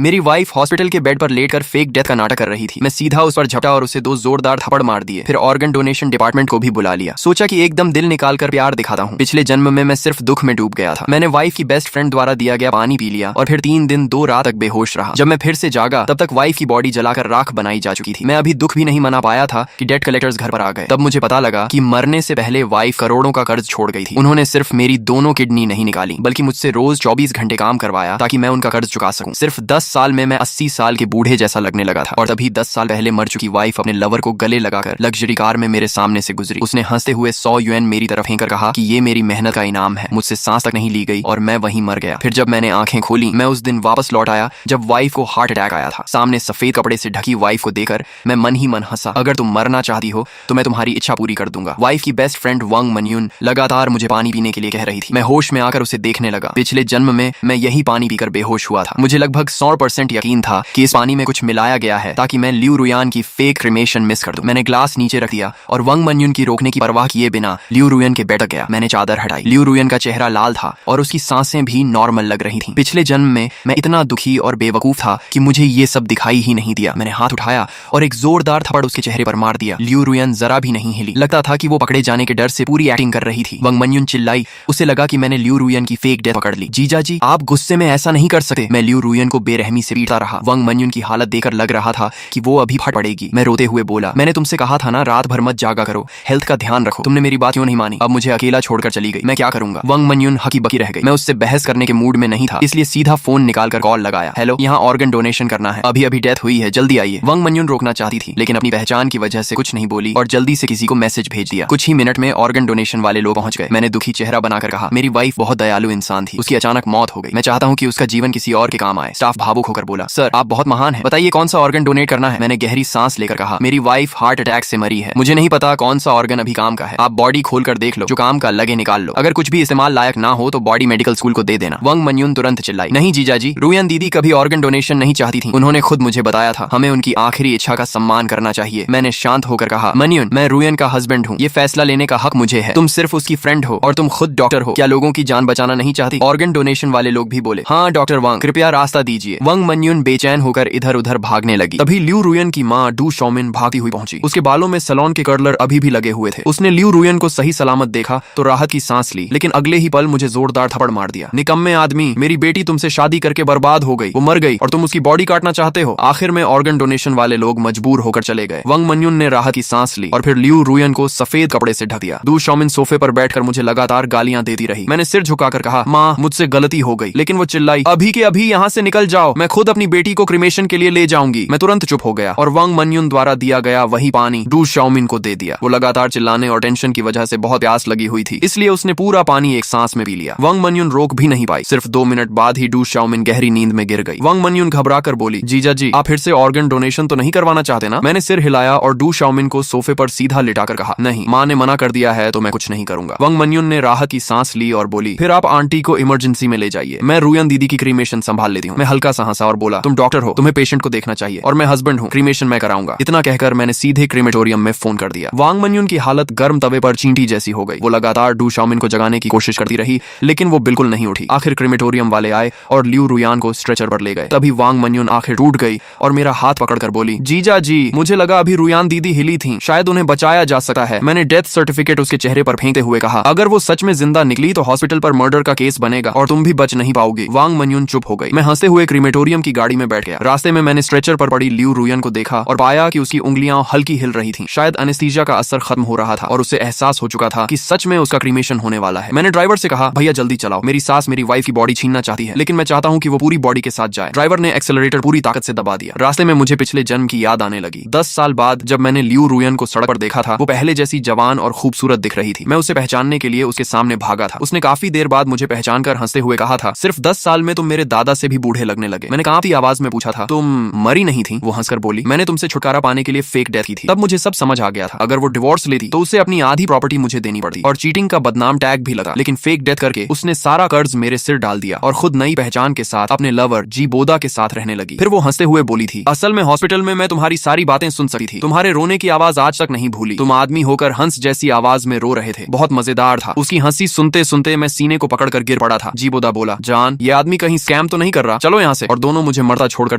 मेरी wife hospital के bed पर लेटकर फेक डेथ का नाटक कर रही थी। मैं सीधा उस पर झपटा और उसे 2 जोरदार थप्पड़ मार दिए। फिर ऑर्गन डोनेशन डिपार्टमेंट को भी बुला लिया। सोचा कि एकदम दिल निकाल कर प्यार दिखाता हूँ। पिछले जन्म में मैं सिर्फ दुख में डूब गया था। मैंने वाइफ की बेस्ट फ्रेंड द्वारा दिया गया पानी पी लिया और फिर 3 दिन 2 रात तक बेहोश रहा। जब मैं फिर से जागा तब तक वाइफ की बॉडी जलाकर राख बनाई जा चुकी थी। मैं अभी दुख भी नहीं मना पाया था कि डेट कलेक्टर्स घर पर आ गए। तब मुझे पता लगा कि मरने से पहले वाइफ करोड़ों का कर्ज छोड़ गई थी। उन्होंने सिर्फ मेरी दोनों किडनी नहीं निकाली बल्कि मुझसे रोज 24 घंटे काम करवाया ताकि मैं उनका कर्ज चुका सकूं। सिर्फ 10 साल में मैं 80 साल के बूढ़े जैसा लगने लगा था। और तभी 10 साल पहले मर चुकी वाइफ अपने लवर को गले लगाकर लग्जरी कार में मेरे सामने से गुजरी। उसने हंसते हुए 100 यूएन मेरी तरफ फेंकर कहा कि ये मेरी मेहनत का इनाम है। मुझसे सांस तक नहीं ली गई और मैं वहीं मर गया। फिर जब मैंने आंखें खोली मैं उस दिन वापस लौट आया जब वाइफ को हार्ट अटैक आया था। सामने सफेद कपड़े से ढकी वाइफ को देखकर मैं मन ही मन हंसा। अगर तुम मरना चाहती हो तो मैं तुम्हारी इच्छा पूरी कर दूंगा। वाइफ की बेस्ट फ्रेंड वांग मनयून लगातार मुझे पानी पीने के लिए कह रही थी। मैं होश में आकर उसे देखने लगा। पिछले जन्म में मैं यही पानी पीकर बेहोश हुआ था। मुझे लगभग 100% यकीन था कि इस पानी में कुछ मिलाया गया है ताकि मैं लियू रुयान की फेक क्रिमेशन मिस कर दूं। मैंने ग्लास नीचे रख दिया और वांग मनयून की रोकने की परवाह किए बिना लियू रुयान के बेड तक गया। मैंने चादर हटाई। लियू रुयान का चेहरा लाल था और उसकी सांसें भी नॉर्मल लग रही थीं। पिछले जन्म में मैं इतना दुखी और बेवकूफ था कि मुझे ये सब दिखाई ही नहीं दिया। मैंने हाथ उठाया और एक जोरदार थप्पड़ उसके चेहरे पर मार दिया। लियू रुयान जरा भी नहीं हिली। लगता था कि वो पकड़े जाने के डर से पूरी एक्टिंग कर रही थी। वांग मनयून चिल्लाई। उसे लगा कि मैंने लियू रुयान की फेक डेथ पकड़ ली। जीजा जी आप गुस्से में ऐसा नहीं कर सकते। मैं लियू रुयान को बेरहमी से पीटता रहा। वांग मनयून की हालत देखकर लग रहा था कि वो अभी फट पड़ेगी। मैं रोते हुए बोला, मैंने तुमसे कहा था ना रात भर मत जागा करो, हेल्थ का ध्यान रखो। तुमने मेरी बात क्यों नहीं मानी? अब मुझे अकेला छोड़कर चली गई। मैं क्या करूंगा? वांग मनयून हकी बकी रह गई। मैं उससे बहस करने के मूड में नहीं था, इसलिए सीधा फोन निकालकर कॉल लगाया। हेलो, यहाँ ऑर्गन डोनेशन करना है। अभी अभी डेथ हुई है, जल्दी आइए। वांग मनयून रोकना चाहती थी लेकिन अपनी पहचान की वजह से कुछ नहीं बोली और जल्दी से किसी को मैसेज भेज दिया। कुछ ही मिनट में ऑर्गन डोनेशन वाले लोग पहुंच गए। मैंने दुखी चेहरा बनाकर कहा, मेरी वाइफ बहुत दयालु इंसान थी, उसकी अचानक मौत हो गई। मैं चाहता हूँ कि उसका जीवन किसी और के काम आए। स्टाफ भावुक होकर बोला, सर आप बहुत महान हैं, बताइए कौन सा ऑर्गन डोनेट करना है? मैंने गहरी सांस लेकर कहा, मेरी वाइफ हार्ट अटैक से मरी है। मुझे नहीं पता कौन सा ऑर्गन अभी काम का है। आप बॉडी खोलकर देख लो, जो काम का लगे निकाल लो। अगर कुछ भी इस्तेमाल लायक ना हो तो बॉडी मेडिकल स्कूल को दे देना। वांग मनयून तुरंत चिल्लाई, नहीं जीजा जी, रुयान दीदी कभी ऑर्गन डोनेशन नहीं चाहती थी। उन्होंने खुद मुझे बताया था, हमें उनकी आखिरी इच्छा का सम्मान करना चाहिए। मैंने शांत होकर कहा, मनयून मैं रुयान का हस्बैंड हूँ, ये फैसला लेने का हक मुझे है। तुम सिर्फ उसकी फ्रेंड हो और तुम खुद डॉक्टर हो, क्या लोगों की जान बचाना नहीं चाहती? ऑर्गन डोनेशन वाले लोग भी बोले, हाँ डॉक्टर वांग कृपया रास्ता दीजिए। वांग मनयून बेचैन होकर इधर उधर भागने लगी। तभी लियू रुयान की माँ डू शॉमिन भागती हुई पहुंची। उसके बालों में सलोन के कर्लर अभी भी लगे हुए थे। उसने लियू रुयान को सही सलामत देखा तो राहत की सांस ली, लेकिन अगले ही पल मुझे जोरदार थप्पड़ मार दिया। निकम्मे आदमी, मेरी बेटी तुमसे शादी करके बर्बाद हो गई, वो मर गई और तुम उसकी बॉडी काटना चाहते हो। आखिर में ऑर्गन डोनेशन वाले लोग मजबूर होकर चले गए। वांग मनयून ने राहत की सांस ली और फिर लियू रुयान को सफेद कपड़े से ढक दिया। डू शॉमिन सोफे पर बैठकर मुझे लगातार गालियां देती रही। मैंने सिर झुकाकर कहा, माँ मुझसे गलती हो गई, लेकिन वो चिल्लाई, अभी के अभी यहाँ से निकल जाओ, मैं खुद अपनी बेटी को क्रिमेशन के लिए ले जाऊंगी। मैं तुरंत चुप हो गया और वांग मनयून द्वारा दिया गया वही पानी डू शॉमिन को दे दिया। वो लगातार चिल्लाने और टेंशन की वजह से बहुत प्यास लगी हुई थी, इसलिए उसने पूरा पानी एक सांस में पी लिया। वांग मनयून रोक भी नहीं पाई। सिर्फ 2 मिनट बाद ही डू शॉमिन गहरी नींद में गिर गई। वांग मनयून घबराकर बोली, जीजा जी आप फिर से ऑर्गन डोनेशन तो नहीं करवाना चाहते ना? मैंने सिर हिलाया और डू शॉमिन को सोफे पर सीधा लिटाकर कहा, नहीं, माँ ने मना कर दिया है तो मैं कुछ नहीं करूंगा। वांग मनयून ने राहत की सांस ली और बोली, फिर आप आंटी को इमरजेंसी में ले जाइए, मैं रुयान दीदी की क्रीमेशन संभाल लेती हूँ। मैं हल्का सा हंसा और बोला, तुम डॉक्टर हो, तुम्हें पेशेंट को देखना चाहिए और मैं हस्बैंड हूँ, क्रीमेशन मैं कराऊंगा। इतना कहकर मैंने सीधे क्रीमेटोरियम में फोन कर दिया। वांग मनयून की हालत गर्म तवे पर चींटी जैसी हो गई। वो लगातार डू शॉमिन को जगाने की कोशिश करती रही लेकिन वो बिल्कुल नहीं उठी। आखिर क्रीमेटोरियम वाले आए और लियू रुयान को स्ट्रेचर पर ले गए। तभी वांग मनयून आखिर टूट गई और मेरा हाथ पकड़कर बोली, जीजा जी मुझे लगा अभी रुयान दीदी हिली थी, शायद उन्हें बचाया जा सकता है। मैंने डेथ सर्टिफिकेट उसके चेहरे पर फेंकते हुए कहा, अगर वो सच में जिंदा निकली तो हॉस्पिटल पर मर्डर का केस बनेगा और तुम भी बच नहीं पाओगी। वांग मनयून चुप हो गई। मैं हंसते हुए क्रीमेटोरियम की गाड़ी में बैठ गया। रास्ते में मैंने स्ट्रेचर पर पड़ी लियू रुयान को देखा और पाया कि उसकी उंगलियां हल्की हिल रही थी। शायद एनेस्थीसिया का असर खत्म हो रहा था और उसे एहसास हो चुका था कि सच में उसका क्रीमेशन होने वाला है। मैंने ड्राइवर से कहा, भैया जल्दी चलाओ, मेरी सास मेरी वाइफ की बॉडी छीनना चाहती है, लेकिन मैं चाहता हूँ कि वो पूरी बॉडी के साथ जाए। ड्राइवर ने एक्सेलरेटर पूरी ताकत से दबा दिया। रास्ते में मुझे पिछले जन्म की याद आने लगी। 10 साल बाद जब मैंने लियू रुयान को सड़क पर देखा था, वो पहले जैसी जवान और खूबसूरत दिख रही थी। मैं उसे पहचानने के लिए उसके सामने भागा था। उसने काफी देर बाद मुझे पहचान कर हंसते हुए कहा था, सिर्फ 10 साल में तुम मेरे दादा से भी बूढ़े लगने लगे। मैंने कांपती आवाज में पूछा था, तुम मरी नहीं थी? वो हंसकर बोली, मैंने तुमसे छुटकारा पाने के लिए फेक डेथ की थी। तब मुझे सब समझ आ गया था। अगर वो डिवोर्स लेती तो उसे अपनी आधी प्रॉपर्टी मुझे देनी पड़ती और चीटिंग का बदनाम टैग भी लगा, लेकिन फेक डेथ करके उसने सारा कर्ज मेरे सिर डाल दिया और खुद नई पहचान के साथ अपने लवर जी बोदा के साथ रहने लगी। फिर वो हंसते हुए बोली थी, असल में हॉस्पिटल में मैं तुम्हारी सारी बातें सुन सकती थी, तुम्हारे रोने की आवाज आज तक नहीं भूली। तुम आदमी होकर हंस जैसी आवाज में रो रहे थे, बहुत मजेदार था। उसकी हंसी सुनते सुनते मैं सीने को पकड़कर गिर पड़ा था। जी बोदा बोला, जान ये आदमी कहीं स्कैम तो नहीं कर रहा, चलो यहाँ से। और दोनों मुझे मरता छोड़कर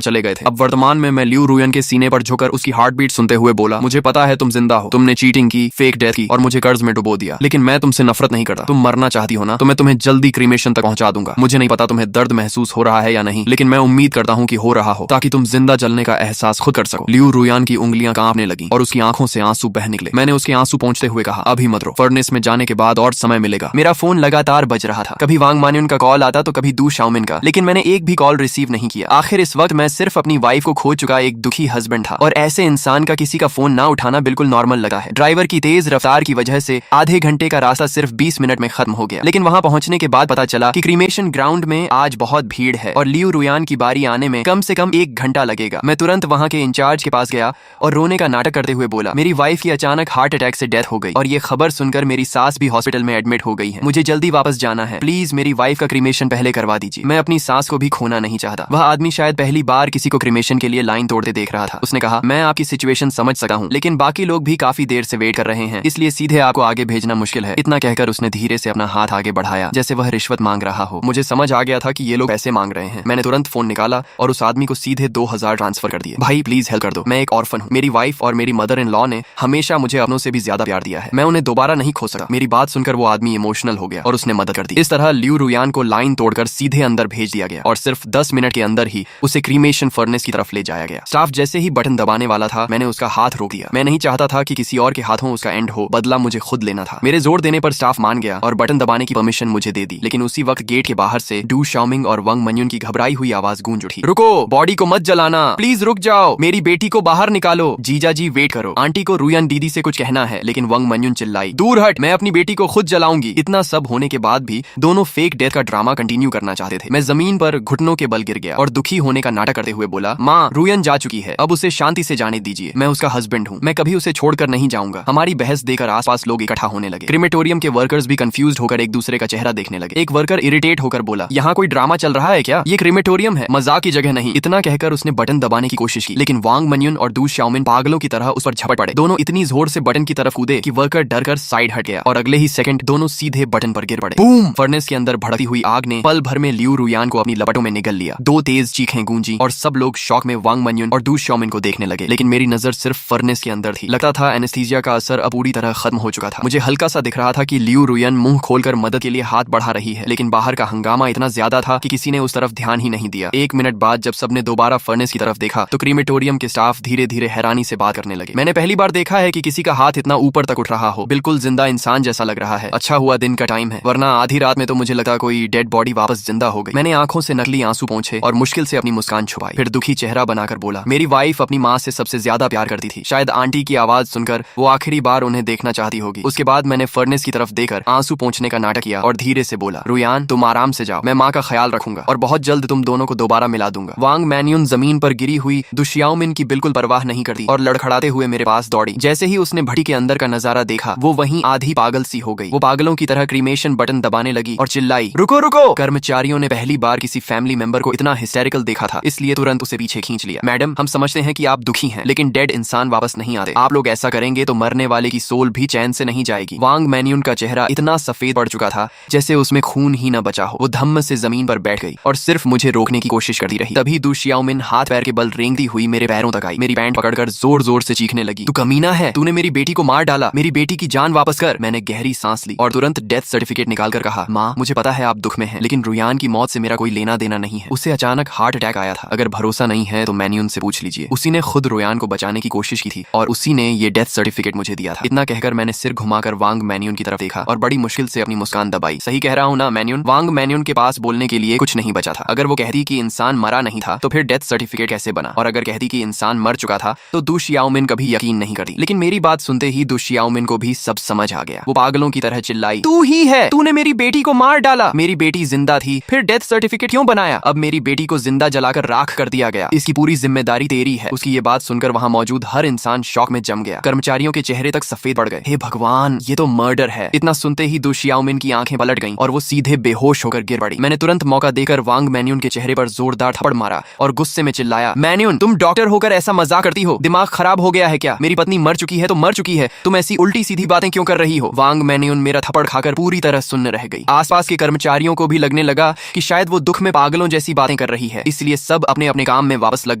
चले गए थे। अब वर्तमान में मैं लियू रुयन के सीने पर झुककर उसकी हार्ट बीट सुनते हुए बोला, मुझे पता है तुम जिंदा हो, तुमने चीटिंग की, फेक डेथ की और मुझे कर्ज में डुबो दिया, लेकिन मैं तुमसे नफरत नहीं करता। तुम मरना चाहती हो ना, तो मैं तुम्हें जल्दी क्रीमेशन तक पहुंचा दूंगा। मुझे नहीं पता तुम्हें दर्द महसूस हो रहा है या नहीं, लेकिन मैं उम्मीद करता हूँ कि हो रहा हो, ताकि तुम जिंदा जलने का एहसास खुद कर सको। लियू रुयान की उंगलियां कांपने लगी और उसकी आंखों से आंसू बह निकले। मैंने उसके आंसू पहुंचते हुए कहा, अभी मत रो, फर्नेस में जाने के बाद और समय मिलेगा। मेरा फोन लगातार बज रहा था, कभी वांग मान्युन का कॉल आता तो कभी दू शाओमिन का, लेकिन मैंने एक भी कॉल रिसीव नहीं किया। आखिर इस वक्त मैं सिर्फ अपनी वाइफ को खो चुका एक दुखी हस्बैंड था, और ऐसे इंसान का किसी का फोन ना उठाना बिल्कुल नॉर्मल लगा है। ड्राइवर की तेज रफ्तार की वजह से आधे घंटे का रास्ता सिर्फ 20 मिनट में खत्म हो गया, लेकिन वहां पहुंचने के बाद पता चला कि क्रीमेशन ग्राउंड में आज बहुत भीड़ है और लियू रुयान की बारी आने में कम से कम 1 घंटा लगेगा। मैं तुरंत वहां के इंचार्ज के पास गया और रोने का नाटक करते हुए बोला, मेरी वाइफ की अचानक हार्ट अटैक से डेथ हो गई और ये खबर सुनकर मेरी सास भी हॉस्पिटल में एडमिट हो गई है। मुझे जल्दी वापस जाना है, प्लीज मेरी वाइफ का क्रीमेशन पहले करवा दीजिए। मैं अपनी सास को भी खोना नहीं चाहता। वह आदमी शायद पहली बार किसी को क्रीमेशन के लिए लाइन तोड़ते देख रहा था। उसने कहा, मैं आपकी सिचुएशन समझ सका हूँ, लेकिन बाकी लोग भी काफी देर से वेट कर रहे हैं, इसलिए सीधे आपको आगे भेजना मुश्किल है। इतना कहकर उसने धीरे से अपना हाथ आगे बढ़ाया जैसे वह रिश्वत मांग रहा हो। मुझे समझ आ गया था कि ये लोग पैसे मांग रहे हैं। मैंने तुरंत फोन निकाला और उस आदमी को सीधे 2000 ट्रांसफर कर दिए। भाई प्लीज हेल्प कर दो, मैं एक ऑर्फन हूँ। मेरी वाइफ और मेरी मदर इन लॉ ने हमेशा मुझे अपनों से भी ज्यादा प्यार दिया है, मैं उन्हें दोबारा नहीं खो सका। मेरी बात सुनकर वो आदमी इमोशनल हो गया और उसने मदद कर दी। इस तरह लियू रुयान को लाइन तोड़कर सीधे अंदर भेज दिया गया और सिर्फ 10 मिनट के अंदर ही उसे क्रीमेशन फर्नेस की तरफ ले जाया गया। स्टाफ जैसे ही बटन दबाने वाला था, मैंने उसका हाथ रोक दिया। मैं नहीं चाहता था कि किसी और के हाथों उसका एंड हो, बदला मुझे खुद लेना था। मेरे जोर देने पर स्टाफ मान गया और बटन दबाने की परमिशन मुझे दे दी, लेकिन उसी वक्त गेट के बाहर से डू शाओमिंग और वांग मान्युन की घबराई हुई आवाज गूंज उठी, रुको, बॉडी को मत जलाना, प्लीज रुक जाओ, मेरी बेटी को बाहर निकालो। जीजा जी वेट करो, आंटी को रुयान दीदी से कुछ कहना है। लेकिन वांग मान्युन चिल्लाई, दूर हट, मैं अपनी बेटी को खुद जलाऊंगी। इतना सब होने के बाद भी दोनों फेक डेथ का ड्रामा कंटिन्यू करना चाहते थे। मैं जमीन पर घुटनों के बल गिर गया और दुखी होने का नाटक करते हुए बोला, माँ रुयान जा चुकी है, अब उसे शांति से जाने दीजिए। मैं उसका हस्बैंड हूँ, मैं कभी उसे छोड़कर नहीं जाऊंगा। हमारी बहस देकर आसपास लोग इकट्ठा होने लगे। क्रीमेटोरियम के वर्कर्स भी कंफ्यूज्ड होकर एक दूसरे का चेहरा देखने लगे। एक वर्कर इरिटेट होकर बोला, यहाँ कोई ड्रामा चल रहा है क्या? ये क्रीमेटोरियम है, मजाक की जगह नहीं। इतना कहकर उसने बटन दबाने की कोशिश की, लेकिन वांग मान्युन और डू शाओमिन पागलों की तरह उस पर झपट पड़े। दोनों इतनी जोर से बटन की तरफ कूदे कि वर्कर डरकर साइड हट गया और अगले ही सेकंड दोनों सीधे बटन पर गिर पड़े। बूम! फर्नेस के अंदर भड़कती हुई आग ने पल भर में लियू रुयान को अपनी लपटों में निगल लिया। 2 तेज चीखें गूंजी और सब लोग शॉक में वांग मान्युन और डू शाओमिन को देखने लगे, लेकिन मेरी नजर सिर्फ फर्नेस के अंदर थी। लगता था एनेस्थीसिया का असर अब पूरी तरह खत्म हो चुका था। मुझे हल्का सा दिख रहा था कि लियू रुयान मुंह खोलकर मदद के लिए हाथ बढ़ा रही है, लेकिन बाहर का हंगामा इतना ज्यादा था कि किसी ने उस तरफ ध्यान ही नहीं दिया। 1 मिनट बाद जब सबने दोबारा फर्नेस की तरफ देखा तो क्रीमेटोरियम के स्टाफ धीरे धीरे हैरानी से बात करने लगे। मैंने पहली बार देखा है कि किसी का हाथ इतना ऊपर तक उठ रहा हो, बिल्कुल जिंदा इंसान जैसा लग रहा है। अच्छा हुआ दिन का टाइम है, वरना आधी रात में तो मुझे लगा कोई डेड बॉडी वापस जिंदा हो गई। मैंने आंखों से नकली आंसू पोंछे और मुश्किल से अपनी मुस्कान छुपाई, फिर दुखी चेहरा बनाकर बोला, मेरी वाइफ अपनी माँ से सबसे ज्यादा प्यार करती थी। शायद आंटी की आवाज सुनकर वो आखिरी बार उन्हें देखना चाहती होगी। उसके बाद मैंने फर्नेस की तरफ देखकर आंसू पोंछने का नाटक किया और धीरे से बोला, रुयान तुम आराम से जाओ, मैं माँ का ख्याल रखूंगा और बहुत जल्द तुम दोनों को दोबारा मिला दूंगा। वांग मान्युन जमीन पर गिरी हुई डू शाओमिन की बिल्कुल परवाह नहीं करती और लड़खड़ाते हुए मेरे पास दौड़ी। जैसे ही उसने भट्टी के अंदर का नजारा देखा, वो वहीं आधी पागल सी हो गई। वो पागलों की तरह क्रीमेशन बटन दबाने लगी और चिल्लाई, रुको रुको! कर्मचारियों ने पहली बार किसी फैमिली मेंबर को इतना हिस्टेरिकल देखा था, इसलिए तुरंत उसे पीछे खींच लिया। मैडम, हम समझते हैं कि आप दुखी हैं, लेकिन डेड इंसान वापस नहीं आते। आप लोग ऐसा करेंगे तो मरने वाले की सोल भी चैन से नहीं जाएगी। वांग मान्युन का चेहरा इतना सफेद पड़ चुका था जैसे उसमें खून ही न बचा हो। वो धम्म से जमीन पर बैठ गई और सिर्फ मुझे रोकने की कोशिश करती रही। तभी डू शाओमिन हाथ पैर के बल रेंगती हुई मेरे पैरों तक आई, मेरी पैंट पकड़कर जोर जोर से चीखने लगी, तू कमीना है, तूने मेरी बेटी को मार डाला, मेरी बेटी की जान वापस कर। मैंने गहरी सांस ली और तुरंत डेथ सर्टिफिकेट निकालकर कहा, माँ मुझे पता है आप दुख में हैं, लेकिन रुयान की मौत से मेरा कोई लेना देना नहीं है। उसे अचानक हार्ट अटैक आया था। अगर भरोसा नहीं है तो मान्युन से पूछ लीजिए। उसी ने खुद रुयान को बचाने की कोशिश की थी और उसी ने ये डेथ सर्टिफिकेट मुझे दिया था। इतना कहकर मैंने सिर घुमाकर वांग मान्युन की तरफ देखा और बड़ी मुश्किल से अपनी मुस्कान दबाई। सही कह रहा हूँ ना मान्युन? वांग मान्युन के पास बोलने के लिए कुछ नहीं बचा था। अगर वो कहती कि इंसान मरा नहीं था तो फिर डेथ सर्टिफिकेट कैसे बना, और अगर कहती कि इंसान मर चुका था तो डू शाओमिन कभी यकीन नहीं करती। लेकिन मेरी बात सुनते ही डू शाओमिन को भी सब समझ आ गया। वो पागलों की तरह चिल्लाई, तू ही है, तूने मेरी बेटी को मार डाला, मेरी बेटी जिंदा थी, फिर डेथ सर्टिफिकेट क्यों बनाया? अब मेरी बेटी को जिंदा जलाकर राख कर दिया गया, इसकी पूरी जिम्मेदारी तेरी है। उसकी ये बात सुनकर वहाँ मौजूद हर इंसान शॉक में जम गया। कर्मचारियों के चेहरे तक सफेद पड़ गए। हे भगवान, ये तो मर्डर है। इतना सुनते ही डू शाओमिन की आंखें पलट गईं और वो सीधे बेहोश होकर गिर पड़ी। मैंने तुरंत मौका देकर वांग मान्युन के चेहरे पर जोरदार थप्पड़ मारा और गुस्से में चिल्लाया, मान्युन तुम डॉक्टर होकर ऐसा मजाक करती हो? दिमाग खराब हो गया है क्या? मेरी पत्नी मर चुकी है तो मर चुकी है, तुम ऐसी उल्टी सीधी बातें क्यों कर रही हो? वांग मान्युन मेरा थप्पड़ खाकर पूरी तरह सुन्न रह गई। आसपास के कर्मचारियों को भी लगने लगा कि शायद वो दुख में पागलों जैसी बातें बातें कर रही है, इसलिए सब अपने अपने काम में वापस लग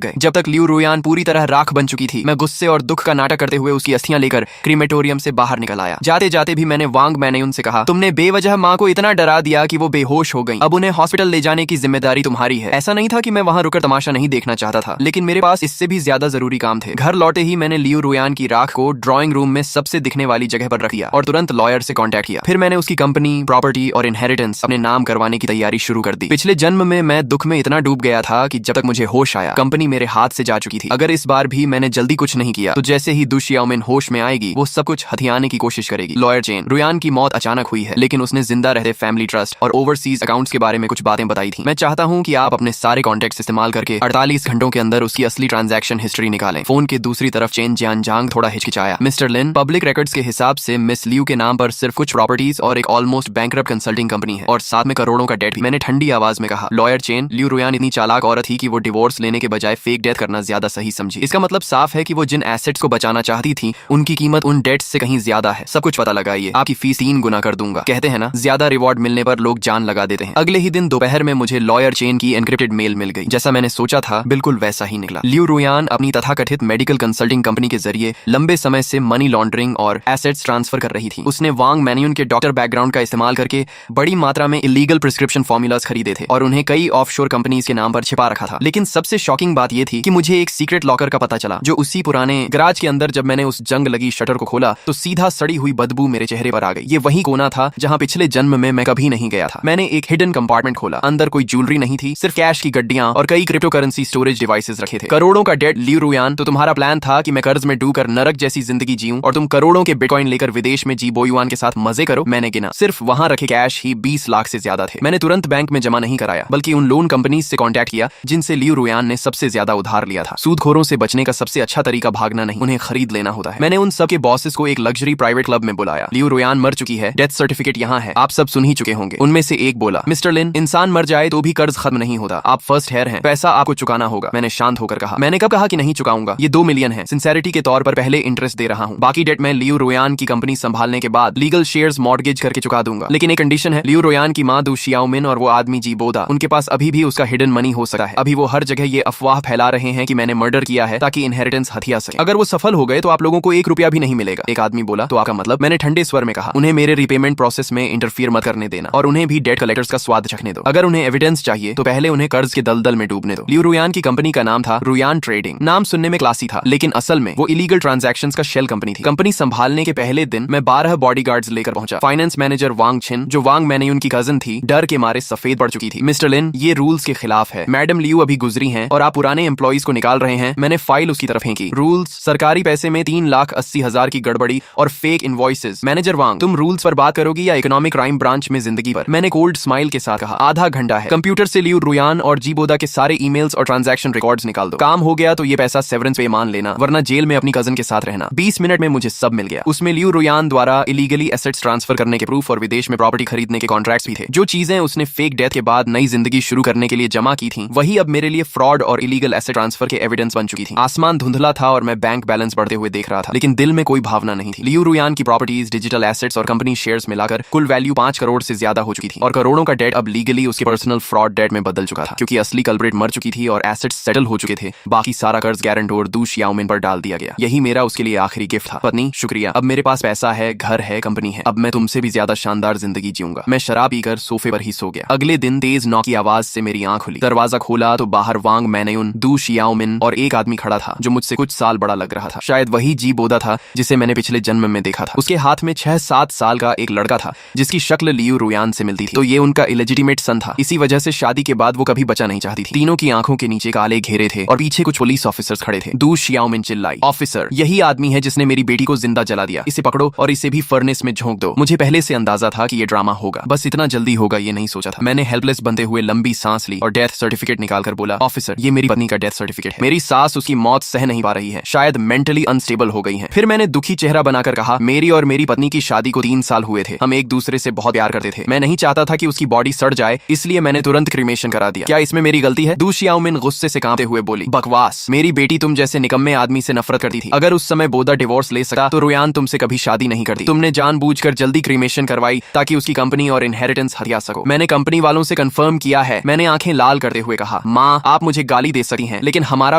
गए। जब तक लियू रुयान पूरी तरह राख बन चुकी थी, मैं गुस्से और दुख का नाटक करते हुए उसकी अस्थियां लेकर क्रीमेटोरियम से बाहर निकल आया। जाते जाते भी मैंने वांग मैनयून से कहा, तुमने बेवजह माँ को इतना डरा दिया कि वो बेहोश हो गई। अब उन्हें हॉस्पिटल ले जाने की जिम्मेदारी तुम्हारी है। ऐसा नहीं था कि मैं वहां रुकर तमाशा नहीं देखना चाहता था, लेकिन मेरे पास इससे भी ज्यादा जरूरी काम थे। घर लौटे ही मैंने लियू रुयान की राख को ड्राइंग रूम में सबसे दिखने वाली जगह पर रख दिया और तुरंत लॉयर से कांटेक्ट किया। फिर मैंने उसकी कंपनी, प्रॉपर्टी और इनहेरिटेंस अपने नाम करवाने की तैयारी शुरू कर दी। पिछले जन्म में मैं दुख में इतना डूब गया था कि जब तक मुझे होश आया, कंपनी मेरे हाथ से जा चुकी थी। अगर इस बार भी मैंने जल्दी कुछ नहीं किया तो जैसे ही दु शियाओमिन होश में आएगी, वो सब कुछ हथियाने की कोशिश करेगी। लॉयर चेन, रुयान की मौत अचानक हुई है, लेकिन उसने जिंदा रहते फैमिली ट्रस्ट और ओवरसीज अकाउंट्स के बारे में कुछ बातें बताई थी। मैं चाहता हूं कि आप अपने सारे कॉन्टेक्ट्स इस्तेमाल करके 48 घंटों के अंदर उसकी असली ट्रांजैक्शन हिस्ट्री निकालें। फोन के दूसरी तरफ चेन जियानजांग थोड़ा हिचकिचाया। मिस्टर लिन, पब्लिक रिकॉर्ड्स के हिसाब से मिस लियू के नाम पर सिर्फ कुछ प्रॉपर्टीज और एक ऑलमोस्ट बैंकरप्ट कंसल्टिंग कंपनी है और साथ में करोड़ों का डेट भी। मैंने ठंडी आवाज में कहा, लॉयर चेन, लियू रुयान इतनी चालाक औरत थी कि वो डिवोर्स लेने के बजाय फेक डेथ करना ज्यादा सही समझी। इसका मतलब साफ है कि वो जिन एसेट्स को बचाना चाहती थी, उनकी कीमत उन डेट्स से कहीं ज्यादा है। सब कुछ पता लगाइए, आपकी फीस 3 गुना कर दूंगा। कहते हैं ना, ज्यादा रिवॉर्ड मिलने पर लोग जान लगा देते हैं। अगले ही दिन दोपहर में मुझे लॉयर चेन की एनक्रिप्टेड मेल मिल गई। जैसा मैंने सोचा था, बिल्कुल वैसा ही निकला। लियू रुयान अपनी तथाकथित मेडिकल कंसल्टिंग कंपनी के जरिए लंबे समय से मनी लॉन्ड्रिंग और एसेट्स ट्रांसफर कर रही थी। उसने वांग मैनयून के डॉक्टर बैकग्राउंड का इस्तेमाल करके बड़ी मात्रा में इलीगल प्रिस्क्रिप्शन फॉर्मूलाज खरीदे थे और उन्हें कई ऑफशोर कंपनीज के नाम पर छिपा रखा था। लेकिन सबसे शॉकिंग बात यह थी कि मुझे एक सीक्रेट लॉकर का पता चला, जो उसी पुराने गराज के अंदर जब मैंने उस जंग लगी शटर को खोला तो सीधा सड़ी हुई बदबू मेरे चेहरे पर आ गई। ये वही कोना था जहां पिछले जन्म में मैं कभी नहीं गया था। मैंने एक हिडन कंपार्टमेंट खोला। अंदर कोई ज्वेलरी नहीं थी, सिर्फ कैश की गड्डियां और कई क्रिप्टो करेंसी स्टोरेज डिवाइसेस रखे थे। करोड़ों का डेट। लियू रुयान, तो तुम्हारा प्लान था कि मैं कर्ज में डूबकर नरक जैसी जिंदगी जीऊं और तुम करोड़ों के बिटकॉइन लेकर विदेश में जी बोयुआन के साथ मजे करो। मैंने गिना, सिर्फ वहां रखे कैश ही 20 लाख से ज्यादा थे। मैंने तुरंत बैंक में जमा नहीं कराया, बल्कि उन लोन कंपनीज से कांटेक्ट किया जिनसे लियू रुयान ने सबसे ज्यादा उधार लिया था। सूदखोरों से बचने का सबसे अच्छा तरीका भागना नहीं, उन्हें खरीद लेना होता है। मैंने उन सब के बॉसेस को एक लग्जरी प्राइवेट क्लब में बुलाया। लियू रुयान मर चुकी है, डेथ सर्टिफिकेट यहाँ है, आप सब सुन ही चुके होंगे। उनमें से एक बोला, मिस्टर लिन, इंसान मर जाए तो भी कर्ज खत्म नहीं होता। आप फर्स्ट हेयर हैं, पैसा आपको चुकाना होगा। मैंने शांत होकर कहा, मैंने कब कहा कि नहीं चुकाऊंगा? ये 2 मिलियन है, सिंसेरिटी के तौर पर पहले इंटरेस्ट दे रहा हूँ। बाकी डेट मैं लियू रुयान की कंपनी संभालने के बाद लीगल शेयर्स मॉर्गेज करके चुका दूंगा। लेकिन एक कंडीशन है, लियू रुयान की माँ दु शियाओमिन और वो आदमी जी बोदा, उनके पास अभी भी उसका हिडन मनी हो सकता है। अभी वो हर जगह ये अफवाह फैला रहे हैं कि मैंने मर्डर किया है ताकि इनहेरिटेंस हथिया सके। अगर वो सफल हो गए तो आप लोगों को 1 रुपया भी नहीं मिलेगा। एक आदमी बोला, तो आपका मतलब? मैंने ठंडे स्वर में कहा, उन्हें मेरे रिपेमेंट प्रोसेस में इंटरफियर मत करने देना और उन्हें भी डेट कलेक्टर्स का स्वाद चखने दो। अगर उन्हें एविडेंस चाहिए तो पहले उन्हें कर्ज के दलदल में डूबने दो। लियू रुयान की कंपनी का नाम था रुयान ट्रेडिंग। नाम सुनने में क्लासी था, लेकिन असल में वो इलीगल ट्रांजैक्शंस का शेल कंपनी थी। कंपनी संभालने के पहले दिन मैं 12 बॉडीगार्ड्स लेकर पहुंचा। फाइनेंस मैनेजर वांग छिन, जो वांग मैनयून की कजन थी, डर के मारे सफेद पड़ चुकी थी। मिस्टर लिन, ये रूल्स के खिलाफ है। मैडम लियू अभी गुजरी हैं और आप पुराने एम्प्लॉइज को निकाल रहे हैं। मैंने फाइल उसकी तरफ फेंकी। रूल्स, सरकारी पैसे में 3,80,000 की गड़बड़ी और फेक इनवॉइसेस। मैनेजर वांग, तुम रूल्स पर बात करोगी या इकोनॉमिक क्राइम ब्रांच में जिंदगी पर? मैंने कोल्ड स्माइल के साथ कहा, आधा घंटा है, कंप्यूटर से लियू रुयान और जी बोदा के सारे ईमेल्स और ट्रांजैक्शन रिकॉर्ड्स निकाल दो। काम हो गया तो ये पैसा सेवरेंस पे मान लेना, वरना जेल में अपनी कजन के साथ रहना। 20 मिनट में मुझे सब मिल गया। उसमें लियू रुयान द्वारा इलीगली एसेट्स ट्रांसफर करने के प्रूफ और विदेश में प्रॉपर्टी खरीदने के कॉन्ट्रैक्ट्स भी थे। जो चीजें उसने फेक डेथ के बाद नई जिंदगी शुरू करने के लिए जमा की थी, वही अब मेरे लिए फ्रॉड और इलीगल एसेट ट्रांसफर के एविडेंस बन चुकी थी। आसमान धुंधला था और मैं बैंक बैलेंस बढ़ते हुए देख रहा था, लेकिन दिल में कोई भावना नहीं थी। लियू रुयान की प्रॉपर्टीज, डिजिटल एसेट्स और कंपनी शेयर्स मिलाकर कुल वैल्यू 5 करोड़ से ज्यादा हो चुकी थी और करोड़ों का डेट अब लीगली उसके पर्सनल फ्रॉड डेट में बदल चुका था, क्योंकि असली कल्प्रिट मर चुकी थी और एसेट्स सेटल हो चुके थे। बाकी सारा कर्ज गारंटोर दु शियाओमिन पर डाल दिया गया। यही मेरा उसके लिए आखिरी गिफ्ट था। पत्नी, शुक्रिया, अब मेरे पास पैसा है, घर है, कंपनी है। अब मैं तुमसे भी ज्यादा शानदार जिंदगी जीऊंगा। मैं शराब पीकर सोफे पर ही सो गया। अगले दिन तेज नॉक की आवाज से मेरी आंख खुली। दरवाजा खोला तो बाहर वांग मैनयून, दु शियाओमिन और एक आदमी खड़ा था जो मुझसे कुछ साल बड़ा लग रहा था। शायद वही जी बोदा था जिसे मैंने पिछले जन्म में देखा था। उसके हाथ में 6-7 साल का एक लड़का था जिसकी शक्ल लियू रुयान से मिलती थी। तो ये उनका इलेजिटिमेट सन था। इसी वजह से शादी के बाद वो कभी बचा नहीं चाहती थी। तीनों की आंखों के नीचे काले घेरे थे और पीछे कुछ पुलिस ऑफिसर्स खड़े थे। दु शियाओमिन चिल्लाई, ऑफिसर, यही आदमी है जिसने मेरी बेटी को जिंदा जला दिया। इसे पकड़ो और इसे भी फर्नेस में झोंक दो। मुझे पहले से अंदाजा था कि ये ड्रामा होगा, बस इतना जल्दी होगा ये नहीं सोचा था। मैंने हेल्पलेस बनते हुए लंबी सांस ली और डेथ सर्टिफिकेट निकालकर बोला, ऑफिसर, ये मेरी पत्नी का डेथ सर्टिफिकेट है। मेरी सास उसकी मौत सह नहीं पा रही है, शायद मेंटली अनस्टेबल हो गई है। फिर मैंने दुखी चेहरा बनाकर कहा, मेरी और मेरी पत्नी की शादी को 3 साल हुए थे। हम एक दूसरे से बहुत प्यार करते थे। मैं नहीं चाहता था कि उसकी बॉडी सड़ जाए, इसलिए मैंने तुरंत क्रीमेशन करा दिया। क्या इसमें मेरी गलती है? दु शियाओमिन गुस्से से कांपते हुए बोली, बकवास, मेरी बेटी तुम जैसे निकम्मे आदमी से नफरत करती थी। अगर उस समय बोदा डिवोर्स ले सकता तो रुयान तुमसे कभी शादी नहीं करती। तुमने जानबूझकर जल्दी क्रीमेशन करवाई ताकि उसकी कंपनी और इनहेरिटेंस हथिया सको। मैंने कंपनी वालों से कंफर्म किया है। मैंने आंखें आंखें लाल करते हुए कहा, माँ आप मुझे गाली दे सकती हैं, लेकिन हमारा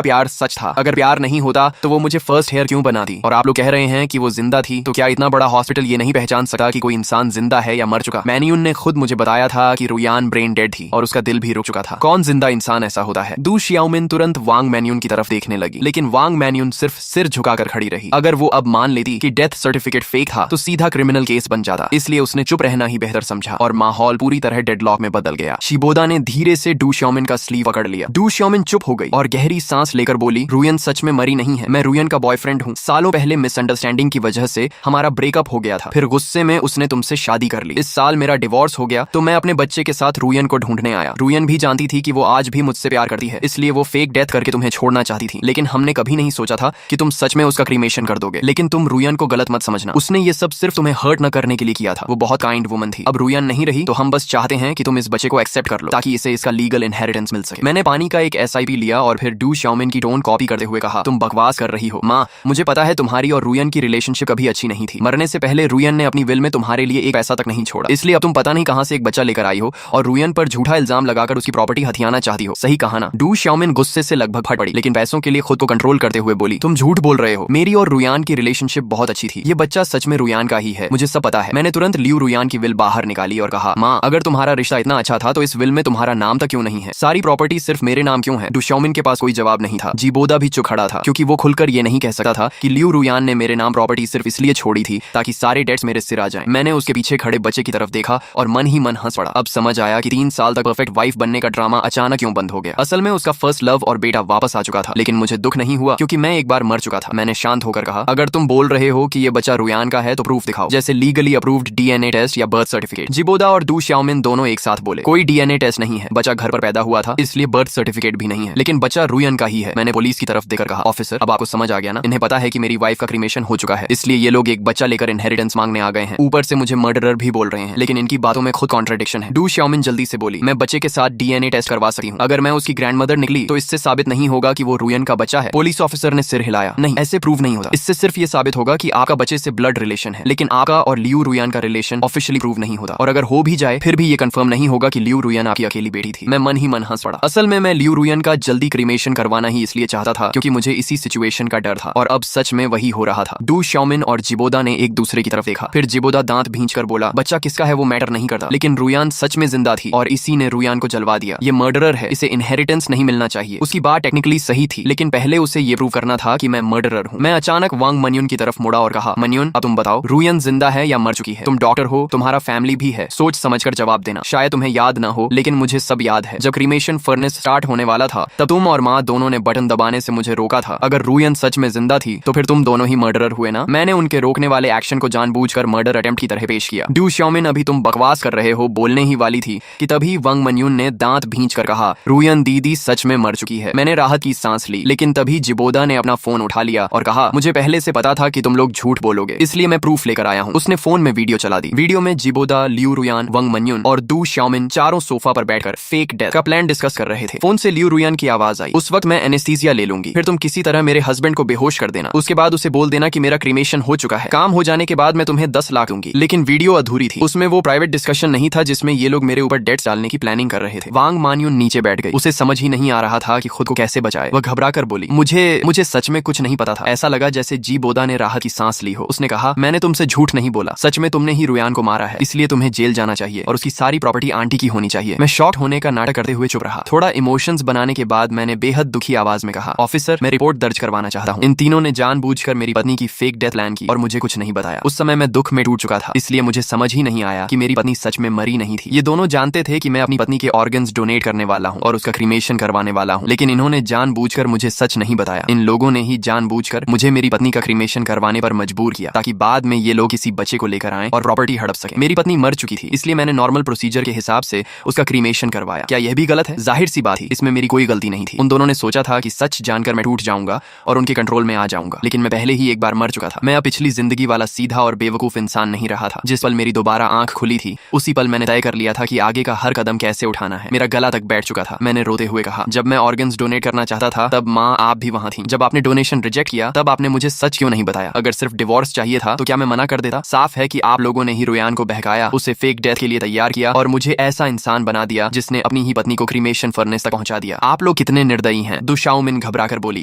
प्यार सच था। अगर प्यार नहीं होता तो वो मुझे फर्स्ट हेयर क्यों बनाती? और आप लोग कह रहे हैं कि वो जिंदा थी, तो क्या इतना बड़ा हॉस्पिटल ये नहीं पहचान सकता कि कोई इंसान जिंदा है या मर चुका? मैन्यून ने खुद मुझे बताया था कि रुयान ब्रेन डेड थी और उसका दिल भी रुक चुका था। कौन जिंदा इंसान ऐसा होता है? दू शियाओमिन तुरंत वांग मैन्यून की तरफ देखने लगी, लेकिन वांग मैन्यून सिर्फ सिर झुकाकर खड़ी रही। अगर वो अब मान लेती कि डेथ सर्टिफिकेट फेक था तो सीधा क्रिमिनल केस बन जाता, इसलिए उसने चुप रहना ही बेहतर समझा और माहौल पूरी तरह डेडलॉक में बदल गया। शिबोदा ने धीरे से डू शियाओमिन का स्लीव पकड़ लिया। डू शियाओमिन चुप हो गई और गहरी सांस लेकर बोली, रुयन सच में मरी नहीं है, मैं रुयन का बॉयफ्रेंड हूँ। सालों पहले मिसअंडरस्टैंडिंग की वजह से हमारा ब्रेकअप हो गया था, फिर गुस्से में उसने तुमसे शादी कर ली। इस साल मेरा डिवोर्स हो गया तो मैं अपने बच्चे के साथ रुयन को ढूंढने आया। रुयन भी जानती थी कि वो आज भी मुझसे प्यार करती है, इसलिए वो फेक डेथ करके तुम्हें छोड़ना चाहती थी, लेकिन हमने कभी नहीं सोचा था कि तुम सच में उसका क्रीमेशन कर दोगे। लेकिन तुम रुयन को गलत मत समझना, उसने ये सब सिर्फ तुम्हें हर्ट न करने के लिए किया था। वो बहुत काइंड वुमन थी। अब रुयन नहीं रही तो हम बस चाहते हैं कि तुम इस बच्चे को एक्सेप्ट कर लो ताकि इसे इसका लीगल इनहेरिटेंस मिल सके। मैंने पानी का एक SIP लिया और फिर डू शियाओमिन की टोन कॉपी करते हुए कहा, तुम बकवास कर रही हो माँ। मुझे पता है तुम्हारी और रुयन की रिलेशनशिप कभी अच्छी नहीं थी। मरने से पहले रुयन ने अपनी विल में तुम्हारे लिए एक पैसा तक नहीं छोड़ा, इसलिए अब तुम पता नहीं कहां से एक बच्चा लेकर आई हो और रुयन पर झूठा इल्जाम लगाकर उसकी प्रॉपर्टी हथियाना चाहती हो। सही कहा ना? डू शियाओमिन गुस्से से लगभग फट पड़ी, लेकिन पैसों के लिए खुद को कंट्रोल करते हुए बोली, तुम झूठ बोल रहे हो। मेरी और रुयान की रिलेशनशिप बहुत अच्छी थी। ये बच्चा सच में रुयान का ही है, मुझे सब पता है। मैंने तुरंत लियू रुयान की विल बाहर निकाली और कहा, माँ अगर तुम्हारा रिश्ता इतना अच्छा था तो इस विल में तुम्हारा नाम तक क्यों नहीं है? सारी प्रॉपर्टी सिर्फ मेरे नाम क्यों है? डू शियाओमिन के पास कोई जवाब नहीं था। जिबोदा भी चुप खड़ा था क्योंकि वो खुलकर ये नहीं कह सकता था कि लियू रुयान ने मेरे नाम प्रॉपर्टी सिर्फ इसलिए छोड़ी थी ताकि सारे डेट्स मेरे सिर आ जाएं। मैंने उसके पीछे खड़े बच्चे की तरफ देखा और मन ही मन हंस पड़ा। अब समझ आया कि 3 साल तक परफेक्ट वाइफ बनने का ड्रामा अचानक क्यों बंद हो गया। असल में उसका फर्स्ट लव और बेटा वापस आ चुका था, लेकिन मुझे दुख नहीं हुआ क्योंकि मैं एक बार मर चुका था। मैंने शांत होकर कहा, अगर तुम बोल रहे हो कि ये बच्चा रुयान का है तो प्रूफ दिखाओ, जैसे लीगली अप्रूव्ड DNA टेस्ट या बर्थ सर्टिफिकेट। जिबोदा और डू शियाओमिन दोनों एक साथ बोले, कोई DNA टेस्ट नहीं है, बच्चा घर पर पैदा हुआ था इसलिए बर्थ सर्टिफिकेट भी नहीं है, लेकिन बच्चा रुयन का ही है। मैंने पुलिस की तरफ देखकर कहा, ऑफिसर अब आपको समझ आ गया ना? इन्हें पता है कि मेरी वाइफ का क्रीमेशन हो चुका है, इसलिए ये लोग एक बच्चा लेकर इनहेरिटेंस मांगने आ गए हैं। ऊपर से मुझे मर्डरर भी बोल रहे हैं, लेकिन इनकी बातों में खुद कॉन्ट्रडिक्शन है। डू शियाओमिन जल्दी से बोली, मैं बच्चे के साथ DNA टेस्ट करवा सकती हूँ। अगर मैं उसकी ग्रैंडमदर निकली तो इससे साबित नहीं होगा कि वो रुयन का बच्चा है। पुलिस ऑफिसर ने सिर हिलाया, नहीं ऐसे प्रूव नहीं होता। इससे सिर्फ ये साबित होगा कि आपका बच्चे से ब्लड रिलेशन है, लेकिन आपका और लियू रुयान का रिलेशन ऑफिशियली प्रूव नहीं होता। और अगर हो भी जाए फिर भी ये कंफर्म नहीं होगा कि लियू रुयान आपकी अकेली बेटी थी। मैं मन ही मन हंस पड़ा। असल में मैं लियू रुयान का जल्दी क्रीमेशन करवाना ही इसलिए चाहता था क्योंकि मुझे इसी सिचुएशन का डर था, और अब सच में वही हो रहा था। डू शियाओमिन और जिबोदा ने एक दूसरे की तरफ देखा, फिर जिबोदा दांत भींचकर बोला, बच्चा किसका है वो मैटर नहीं करता, लेकिन रुयान सच में जिंदा थी और इसी ने रुयान को जलवा दिया। ये मर्डरर है, इसे इनहेरिटेंस नहीं मिलना चाहिए। उसकी बात टेक्निकली सही थी, लेकिन पहले उसे ये प्रूव करना था कि मैं मर्डरर हूँ। मैं अचानक वांग मन्युन की तरफ मुड़ा और कहा, मन्युन अब तुम बताओ, रुयन जिंदा है या मर चुकी है? तुम डॉक्टर हो, तुम्हारा फैमिली भी है, सोच समझकर जवाब देना। शायद तुम्हें याद ना हो, लेकिन मुझे सब याद है। जब क्रीमेशन फर्नेस स्टार्ट होने वाला था तब तुम और माँ दोनों ने बटन दबाने से मुझे रोका था। अगर रुयन सच में जिंदा थी तो फिर तुम दोनों ही मर्डरर हुए ना? मैंने उनके रोकने वाले एक्शन को जानबूझकर मर्डर अटेम्प्ट की तरह पेश किया। डू शियाओमिन अभी तुम बकवास कर रहे हो बोलने ही वाली थी कि तभी वांग मन्युन ने दांत भींचकर कहा, रुयन दीदी सच में मर चुकी है। मैंने राहत की सांस ली, लेकिन तभी जिबोदा ने अपना फोन उठा लिया और कहा, मुझे पहले से पता था कि तुम लोग झूठ बोलोगे, इसलिए मैं प्रूफ लेकर आया हूँ। उसने फोन में वीडियो चला दी। वीडियो में जिबोदा, लियू रुयान, वांग मन्युन और डू शियाओमिन चारों सोफा पर बैठकर फेक डेथ का प्लान डिस्कस कर रहे थे। फोन से लियू रुयान की आवाज आई, उस वक्त मैं एनेस्थीसिया ले लूंगी, फिर तुम किसी तरह मेरे हस्बैंड को बेहोश कर देना, उसके बाद उसे बोल देना कि मेरा क्रीमेशन हो चुका है, काम हो जाने के बाद मैं तुम्हें 10 लाख दूंगी। लेकिन वीडियो अधूरी थी, उसमें वो प्राइवेट डिस्कशन नहीं था जिसमें ये लोग मेरे ऊपर डेट्स डालने की प्लानिंग कर रहे थे। वांग मन्युन नीचे बैठ गई, उसे समझ ही नहीं आ रहा था कि खुद को कैसे बचाए। वह घबरा कर बोली, मुझे सच में कुछ नहीं पता था। ऐसा लगा जैसे जिबोदा ने राहत की सांस ली हो। उसने कहा, मैंने तुमसे झूठ नहीं बोला, सच में तुमने ही रुयान को मारा है, इसलिए तुम्हें जेल जाना चाहिए और उसकी सारी प्रॉपर्टी आंटी की होनी चाहिए। मैं शॉक होने का नाटक करते हुए चुप रहा। थोड़ा इमोशंस बनाने के बाद मैंने बेहद दुखी आवाज में कहा, ऑफिसर मैं रिपोर्ट दर्ज करवाना चाहता हूँ। इन तीनों ने जानबूझकर मेरी पत्नी की फेक डेथ प्लान की और मुझे कुछ नहीं बताया। उस समय मैं दुख में टूट चुका था, इसलिए मुझे समझ ही नहीं आया कि मेरी पत्नी सच में मरी नहीं थी। ये दोनों जानते थे कि मैं अपनी पत्नी के ऑर्गन्स डोनेट करने वाला हूँ और उसका क्रीमेशन करवाने वाला हूँ, लेकिन इन्होंने जानबूझकर मुझे सच नहीं बताया। इन लोगों ने ही जानबूझकर मुझे मेरी पत्नी का क्रीमेशन करवाने पर मजबूर किया ताकि बाद में ये लोग किसी बच्चे को लेकर आएं और प्रॉपर्टी हड़प सके। मेरी पत्नी मर चुकी थी, इसलिए मैंने नॉर्मल प्रोसीजर के हिसाब से उसका क्रीमेशन करवाया। क्या यह भी गलत है? जाहिर सी बात थी, इसमें मेरी कोई गलती नहीं थी। उन दोनों ने सोचा था कि सच जानकर मैं टूट जाऊंगा और उनके कंट्रोल में आ जाऊंगा, लेकिन मैं पहले ही एक बार मर चुका था। मैं अब पिछली जिंदगी वाला सीधा और बेवकूफ इंसान नहीं रहा था। जिस पल मेरी दोबारा आंख खुली थी उसी पल मैंने तय कर लिया था कि आगे का हर कदम कैसे उठाना है। मेरा गला तक बैठ चुका था। मैंने रोते हुए कहा, जब मैं ऑर्गन्स डोनेट करना चाहता था तब माँ आप भी वहां थी। जब आपने डोनेशन रिजेक्ट किया तब आपने मुझे सच क्यों नहीं बताया? अगर सिर्फ डिवोर्स चाहिए था तो क्या मैं मना कर देता? साफ है कि आप लोगों ने ही रुयान को बहकाया, उसे फेक डेथ के लिए तैयार किया और मुझे ऐसा इंसान बना दिया जिसने अपनी अपनी ही पत्नी को क्रीमेशन फर्नेस तक पहुंचा दिया। आप लोग कितने निर्दयी हैं, दु शाओमिन घबराकर बोली,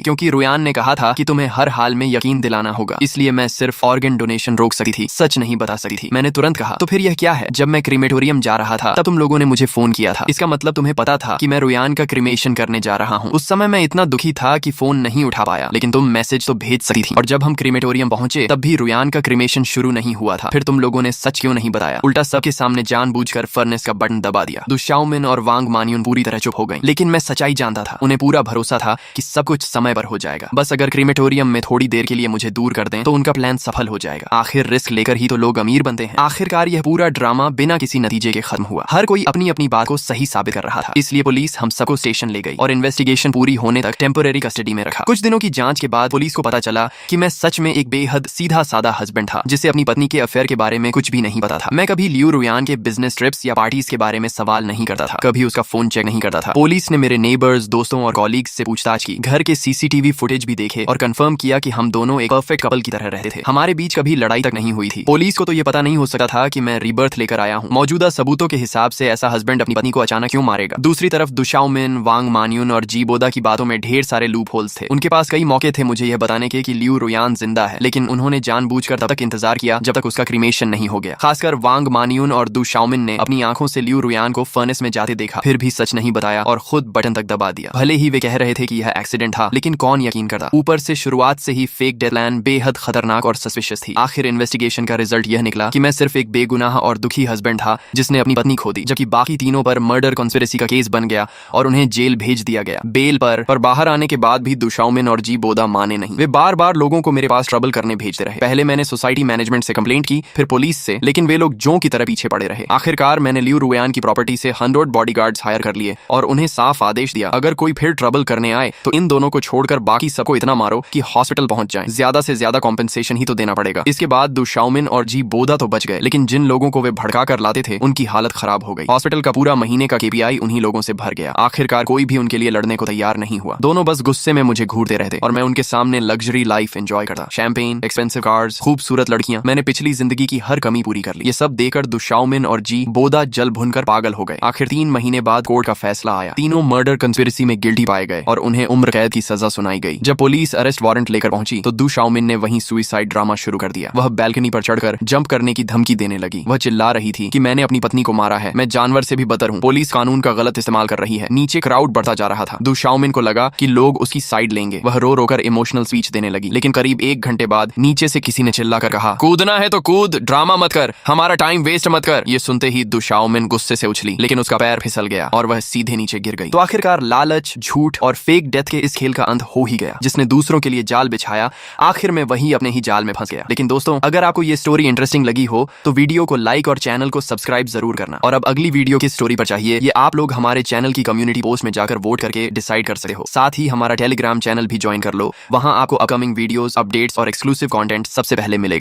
क्योंकि रुयान ने कहा था कि तुम्हें हर हाल में यकीन दिलाना होगा, इसलिए मैं सिर्फ ऑर्गन डोनेशन रोक सकती थी, सच नहीं बता सकती थी। मैंने तुरंत कहा, तो फिर यह क्या है? जब मैं क्रीमेटोरियम जा रहा था तब तुम लोगों ने मुझे फोन किया था, इसका मतलब तुम्हें पता था कि मैं रुयान का क्रीमेशन करने जा रहा हूँ। उस समय मैं इतना दुखी था कि फोन नहीं उठा पाया, लेकिन तुम मैसेज तो भेज सकती थी। और जब हम क्रीमेटोरियम पहुंचे तब भी रुयान का क्रीमेशन शुरू नहीं हुआ था। फिर तुम लोगों ने सच क्यों नहीं बताया? उल्टा सबके सामने जानबूझकर फर्नेस का बटन दबा दिया। दु शाओमिन और वांग मानियुन पूरी तरह चुप हो गई, लेकिन मैं सच्चाई जानता था। उन्हें पूरा भरोसा था कि सब कुछ समय पर हो जाएगा। बस अगर क्रीमेटोरियम में थोड़ी देर के लिए मुझे दूर कर दें तो उनका प्लान सफल हो जाएगा। आखिर रिस्क लेकर ही तो लोग अमीर बनते हैं। आखिरकार यह पूरा ड्रामा बिना किसी नतीजे के खत्म हुआ। हर कोई अपनी अपनी बात को सही साबित कर रहा था, इसलिए पुलिस हम सबको स्टेशन ले गई और इन्वेस्टिगेशन पूरी होने तक टेम्पोरेरी कस्टडी में रखा। कुछ दिनों की जांच के बाद पुलिस को पता चला कि मैं सच में एक बेहद सीधा साधा हस्बैंड था, जिसे अपनी पत्नी के अफेयर के बारे में कुछ भी नहीं पता था। मैं कभी लियू रुयान के बिजनेस ट्रिप्स या पार्टीज के बारे में सवाल नहीं करता था, कभी उसका फोन चेक नहीं करता था। पुलिस ने मेरे नेबर्स, दोस्तों और कॉलीग्स से पूछताछ की, घर के सीसीटीवी फुटेज भी देखे और कंफर्म किया कि हम दोनों एक परफेक्ट कपल की तरह रहते थे। हमारे बीच कभी लड़ाई तक नहीं हुई थी। पुलिस को तो ये पता नहीं हो सकता था कि मैं रीबर्थ लेकर आया हूँ। मौजूदा सबूतों के हिसाब से ऐसा हस्बैंड अपनी पत्नी को अचानक क्यों मारेगा? दूसरी तरफ दु शाओमिन, वांग मानियुन और जी बोदा की बातों में ढेर सारे लूप होल्स थे। उनके पास कई मौके थे मुझे यह बताने के कि लियू रुयान जिंदा है, लेकिन उन्होंने जानबूझकर तब तक इंतजार किया जब तक उसका क्रीमेशन नहीं हो गया। खासकर वांग मानियुन और दु शाओमिन ने अपनी आंखों से लियू रुयान को फर्नेस में जाते देखा, फिर भी सच नहीं बताया और खुद बटन तक दबा दिया। भले ही वे कह रहे थे कि यह एक्सीडेंट था, लेकिन कौन यकीन करता? ऊपर से शुरुआत से ही फेक डेथ प्लान बेहद खतरनाक और सस्पिशियस थी। आखिर इन्वेस्टिगेशन का रिजल्ट यह निकला कि मैं सिर्फ एक बेगुनाह और दुखी हस्बैंड था जिसने अपनी पत्नी खो दी, जबकि बाकी तीनों पर मर्डर कॉन्स्पिरेसी का केस बन गया और उन्हें जेल भेज दिया गया बेल पर बाहर आने के बाद भी दु शाओमिन और जी बोदा माने नहीं। वे बार बार लोगों को मेरे पास ट्रबल करने भेजते रहे। पहले मैंने सोसाइटी मैनेजमेंट से कंप्लेंट की, फिर पुलिस से, लेकिन वे लोग जों की तरह पीछे पड़े रहे। आखिरकार मैंने लियू रुयान की प्रॉपर्टी से 100 बॉडीगार्ड्स हायर कर लिए और उन्हें साफ आदेश दिया, अगर कोई फिर ट्रबल करने आए तो इन दोनों को छोड़कर बाकी सबको इतना मारो कि हॉस्पिटल पहुंच जाएं। ज्यादा से ज्यादा कॉम्पेंसेशन ही तो देना पड़ेगा। इसके बाद दु शाओमिन और जी बोदा तो बच गए, लेकिन जिन लोगों को वे भड़का कर लाते थे उनकी हालत खराब हो गई। हॉस्पिटल का पूरा महीने का KPI उन्हीं लोगों से भर गया। आखिरकार कोई भी उनके लिए लड़ने को तैयार नहीं हुआ। दोनों बस गुस्से में मुझे घूरते रहते और मैं उनके सामने लग्जरी लाइफ एंजॉय करता। शैंपेन, एक्सपेंसिव कार्स, खूबसूरत लड़कियां। मैंने पिछली जिंदगी की हर कमी पूरी कर ली। ये सब देखकर दु शाओमिन और जी बोदा जल भुनकर पागल हो गए। आखिर 3 महीने बाद कोर्ट का फैसला आया। तीनों मर्डर कंस्पिरेसी में गिल्टी पाए गए और उन्हें उम्र कैद की सजा सुनाई गई। जब पुलिस अरेस्ट वारंट लेकर पहुंची तो दु शाओमिन ने वहीं सुसाइड ड्रामा शुरू कर दिया। वह बैल्कनी पर चढ़कर जंप करने की धमकी देने लगी। वह चिल्ला रही थी कि मैंने अपनी पत्नी को मारा है, मैं जानवर से भी बदतर हूँ, पुलिस कानून का गलत इस्तेमाल कर रही है। नीचे क्राउड बढ़ता जा रहा था। दु शाओमिन को लगा कि लोग उसकी साइड लेंगे। वह रो रोकर इमोशनल स्पीच देने लगी, लेकिन करीब 1 घंटे बाद नीचे से किसी ने चिल्लाकर कहा, कूदना है तो कूद, ड्रामा मत कर, हमारा टाइम वेस्ट मत कर। ये सुनते ही दु शाओमिन गुस्से से उछली, लेकिन उसका पैर फिसल गया और वह सीधे नीचे गिर गई। तो आखिरकार लालच, झूठ और फेक डेथ के इस खेल का अंत हो ही गया। जिसने दूसरों के लिए जाल बिछाया, आखिर में वही अपने ही जाल में फंस गया। लेकिन दोस्तों, अगर आपको ये स्टोरी इंटरेस्टिंग लगी हो तो वीडियो को लाइक और चैनल को सब्सक्राइब जरूर करना। और अब अगली वीडियो किस स्टोरी पर चाहिए ये आप लोग हमारे चैनल की कम्युनिटी पोस्ट में जाकर वोट करके डिसाइड कर सकते हो। साथ ही हमारा टेलीग्राम चैनल भी ज्वाइन कर लो, वहां आपको अपकमिंग वीडियोस, अपडेट्स और एक्सक्लूसिव कंटेंट सबसे पहले मिलेगा।